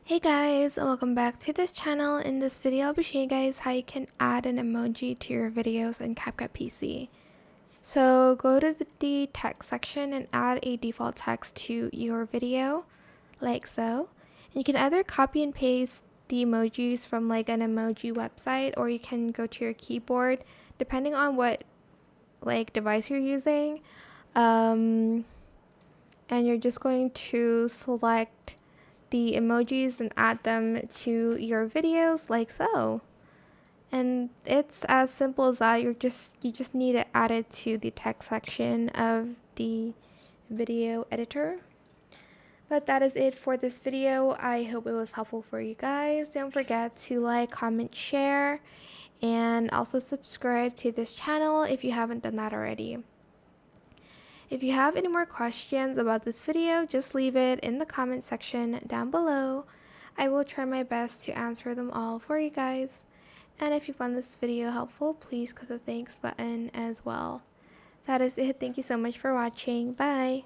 Hey guys, and welcome back to this channel. In this video, I'll be showing you guys how you can add an emoji to your videos in CapCut PC. So go to the text section and add a default text to your video, like so. And you can either copy and paste the emojis from like an emoji website, or you can go to your keyboard, depending on what like device you're using. And you're just going to select the emojis and add them to your videos like so. And it's as simple as that. You just need to add it to the text section of the video editor. But that is it for this video. I hope it was helpful for you guys. Don't forget to like, comment, share, and also subscribe to this channel if you haven't done that already. If you have any more questions about this video, just leave it in the comment section down below. I will try my best to answer them all for you guys. And if you found this video helpful, please click the thanks button as well. That is it. Thank you so much for watching. Bye!